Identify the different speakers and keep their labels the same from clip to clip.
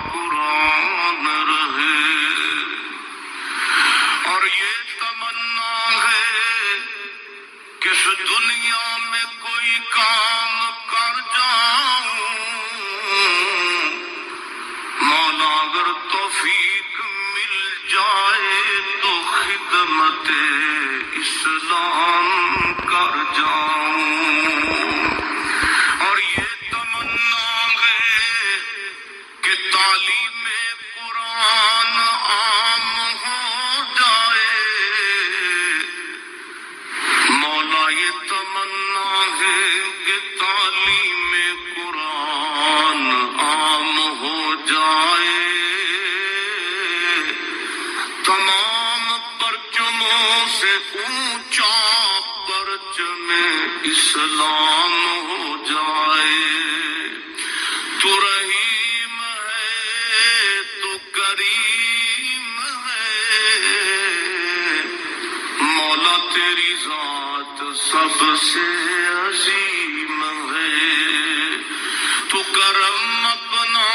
Speaker 1: قرآن رہے، اور یہ تمنا ہے کہ اس دنیا میں کوئی کام کر جاؤں، مولا اگر توفیق مل جائے تو خدمت اسلام کر جاؤں، اور یہ تمنا ہے کہ تعلیم قرآن عام ہو جائے، مولا یہ تمنا ہے کہ تعلیم قرآن عام ہو جائے، تمام پرچموں سے اونچا پرچم اسلام ہو جائے۔ تو رحیم ہے تو کریم ہے، مولا تیری ذات سب سے عظیم ہے، تو کرم اپنا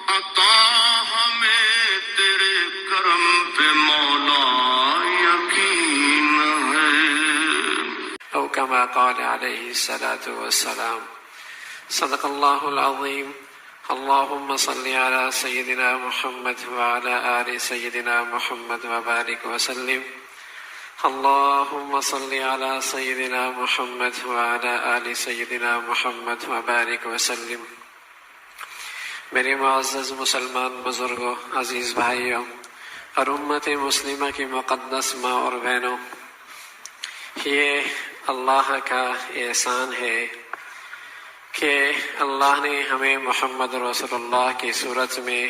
Speaker 1: عطا ہمیں، تیرے کرم پہ مولا یقین ہے۔
Speaker 2: أو كما قال عليه الصلاة والسلام صدق الله العظيم اللهم صل على سيدنا محمد وعلى آل سيدنا محمد وبارك وسلم اللهم صل على سيدنا محمد وعلى آل سيدنا محمد وبارك وسلم۔ میرے معزز مسلمان بزرگوں، عزیز بھائیوں اور امت مسلمہ کی مقدس ماں اور بہنوں، یہ اللہ کا احسان ہے کہ اللہ نے ہمیں محمد رسول اللہ کی صورت میں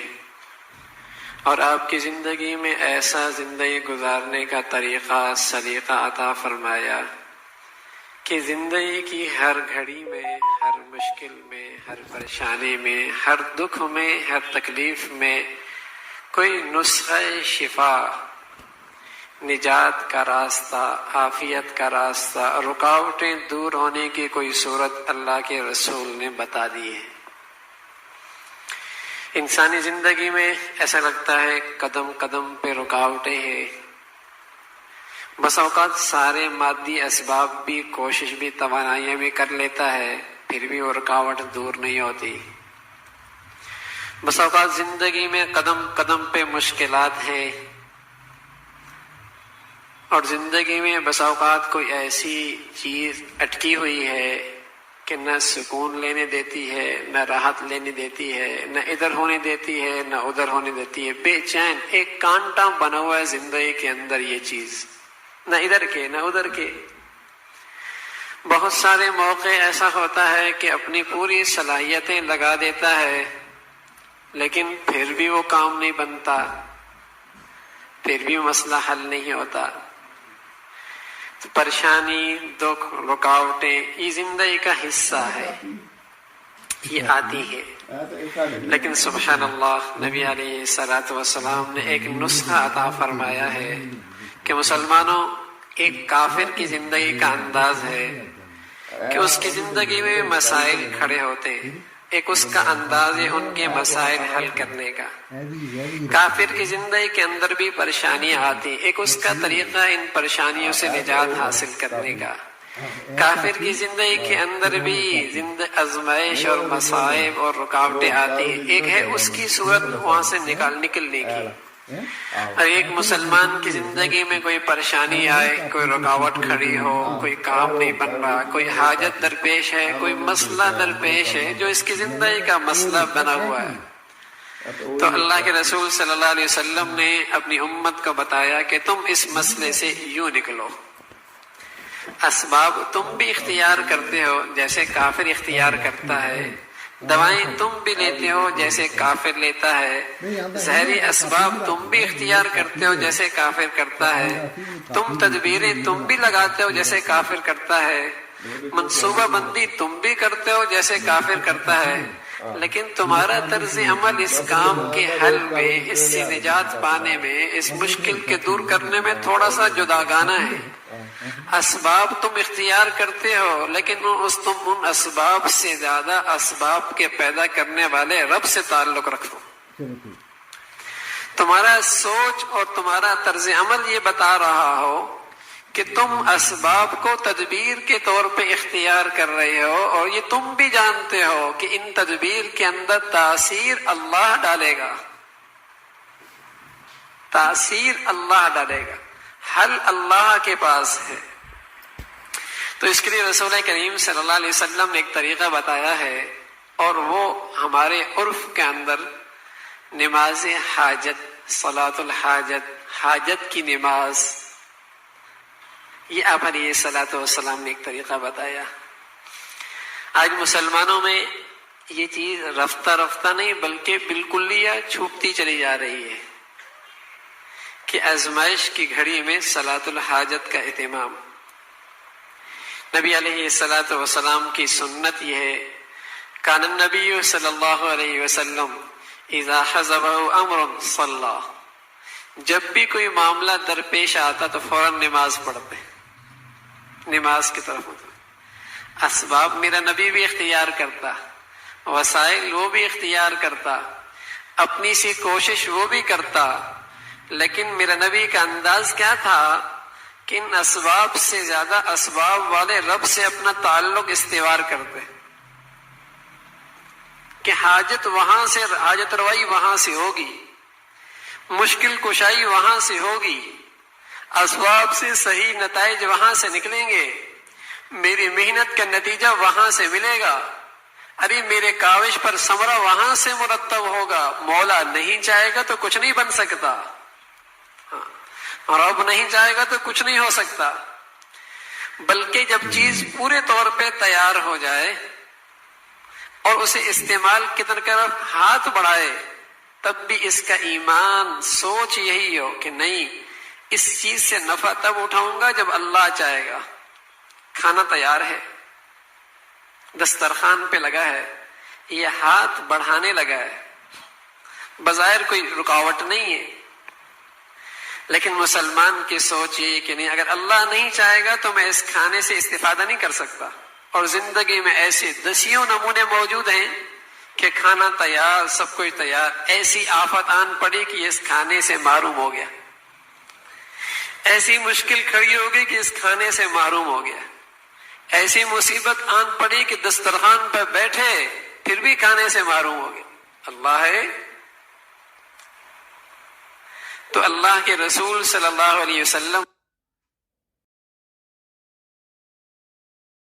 Speaker 2: اور آپ کی زندگی میں ایسا زندگی گزارنے کا طریقہ سلیقہ عطا فرمایا کہ زندگی کی ہر گھڑی میں، ہر مشکل میں، ہر پریشانی میں، ہر دکھ میں، ہر تکلیف میں کوئی نسخہ شفا، نجات کا راستہ، عافیت کا راستہ، رکاوٹیں دور ہونے کی کوئی صورت اللہ کے رسول نے بتا دی ہے۔ انسانی زندگی میں ایسا لگتا ہے قدم قدم پہ رکاوٹیں ہیں، بس اوقات سارے مادی اسباب بھی، کوشش بھی، توانائیاں بھی کر لیتا ہے، پھر بھی وہ رکاوٹ دور نہیں ہوتی۔ بس اوقات زندگی میں قدم قدم پہ مشکلات ہیں، اور زندگی میں بس اوقات کوئی ایسی چیز اٹکی ہوئی ہے کہ نہ سکون لینے دیتی ہے، نہ راحت لینے دیتی ہے، نہ ادھر ہونے دیتی ہے، نہ ادھر ہونے دیتی ہے، بے چین ایک کانٹا بنا ہوا ہے زندگی کے اندر یہ چیز، نہ ادھر کے نہ ادھر کے۔ بہت سارے موقع ایسا ہوتا ہے کہ اپنی پوری صلاحیتیں لگا دیتا ہے، لیکن پھر بھی وہ کام نہیں بنتا، پھر بھی مسئلہ حل نہیں ہوتا۔ پریشانی، دکھ، رکاوٹیں یہ زندگی کا حصہ ہے، یہ آتی ہے، لیکن سبحان اللہ نبی علیہ الصلاۃ والسلام نے ایک نسخہ عطا فرمایا ہے کہ مسلمانوں، ایک کافر کی زندگی کا انداز ہے کہ اس کی زندگی میں مسائل کھڑے ہوتے ہیں، ایک اس کا انداز ہے ان کے مسائل حل کرنے کا۔ کافر کی زندگی کے اندر بھی پریشانیاں آتی، ایک اس کا طریقہ ان پریشانیوں سے نجات حاصل کرنے کا۔ کافر کی زندگی کے اندر بھی آزمائش اور مصائب اور رکاوٹیں آتی ہیں، ایک ہے اس کی صورت وہاں سے نکلنے کی۔ اور ایک مسلمان کی زندگی میں کوئی پریشانی آئے، کوئی رکاوٹ کھڑی ہو، کوئی کام نہیں بن رہا، کوئی حاجت درپیش ہے، کوئی مسئلہ درپیش ہے جو اس کی زندگی کا مسئلہ بنا ہوا ہے، تو اللہ کے رسول صلی اللہ علیہ وسلم نے اپنی امت کو بتایا کہ تم اس مسئلے سے یوں نکلو۔ اسباب تم بھی اختیار کرتے ہو جیسے کافر اختیار کرتا ہے، دوائیں تم بھی لیتے ہو جیسے کافر لیتا ہے، ظاہری اسباب تم بھی اختیار کرتے ہو جیسے کافر کرتا ہے، تم تدبیریں تم بھی لگاتے ہو جیسے کافر کرتا ہے، منصوبہ بندی تم بھی کرتے ہو جیسے کافر کرتا ہے، لیکن تمہارا طرز عمل اس کام کے حل میں، اس سے نجات پانے میں، اس مشکل کے دور کرنے میں تھوڑا سا جداگانہ ہے۔ اسباب تم اختیار کرتے ہو، لیکن تم ان اسباب سے زیادہ اسباب کے پیدا کرنے والے رب سے تعلق رکھو۔ تمہارا سوچ اور تمہارا طرز عمل یہ بتا رہا ہو کہ تم اسباب کو تدبیر کے طور پہ اختیار کر رہے ہو، اور یہ تم بھی جانتے ہو کہ ان تدبیر کے اندر تاثیر اللہ ڈالے گا، تاثیر اللہ ڈالے گا، حل اللہ کے پاس ہے۔ تو اس کے لیے رسول کریم صلی اللہ علیہ وسلم نے ایک طریقہ بتایا ہے، اور وہ ہمارے عرف کے اندر نماز حاجت، صلاۃ الحاجت، حاجت کی نماز، یہ آپ علیہ الصلوۃ والسلام نے ایک طریقہ بتایا۔ آج مسلمانوں میں یہ چیز رفتہ رفتہ نہیں بلکہ بالکلیہ چھوٹتی چلی جا رہی ہے کہ آزمائش کی گھڑی میں صلاۃ الحاجت کا اہتمام۔ نبی علیہ الصلوۃ والسلام کی سنت یہ ہے، کان النبی صلی اللہ علیہ وسلم اذا حضبہ امر صلی، جب بھی کوئی معاملہ درپیش آتا تو فوراً نماز پڑھتے، نماز کی طرف ہوتا۔ اسباب میرا نبی بھی اختیار کرتا، وسائل وہ بھی اختیار کرتا، اپنی سی کوشش وہ بھی کرتا، لیکن میرا نبی کا انداز کیا تھا کہ ان اسباب سے زیادہ اسباب والے رب سے اپنا تعلق استوار کرتے، کہ حاجت وہاں سے، حاجت روائی وہاں سے ہوگی، مشکل کشائی وہاں سے ہوگی، اسباب سے صحیح نتائج وہاں سے نکلیں گے، میری محنت کا نتیجہ وہاں سے ملے گا، ارے میرے کاوش پر ثمرہ وہاں سے مرتب ہوگا، مولا نہیں چاہے گا تو کچھ نہیں بن سکتا، رب نہیں چاہے گا تو کچھ نہیں ہو سکتا۔ بلکہ جب چیز پورے طور پہ تیار ہو جائے اور اسے استعمال کی طرف ہاتھ بڑھائے، تب بھی اس کا ایمان، سوچ یہی ہو کہ نہیں، اس چیز سے نفع تب اٹھاؤں گا جب اللہ چاہے گا۔ کھانا تیار ہے، دسترخوان پہ لگا ہے، یہ ہاتھ بڑھانے لگا ہے، بظاہر کوئی رکاوٹ نہیں ہے، لیکن مسلمان کی سوچ یہ کہ نہیں، اگر اللہ نہیں چاہے گا تو میں اس کھانے سے استفادہ نہیں کر سکتا۔ اور زندگی میں ایسے دسیوں نمونے موجود ہیں کہ کھانا تیار، سب کچھ تیار، ایسی آفت آن پڑی کہ اس کھانے سے محروم ہو گیا، ایسی مشکل کھڑی ہو گئی کہ اس کھانے سے محروم ہو گیا، ایسی مصیبت آن پڑی کہ دسترخوان پہ بیٹھے پھر بھی کھانے سے محروم ہو گئے۔ اللہ ہے تو اللہ کے رسول صلی اللہ علیہ وسلم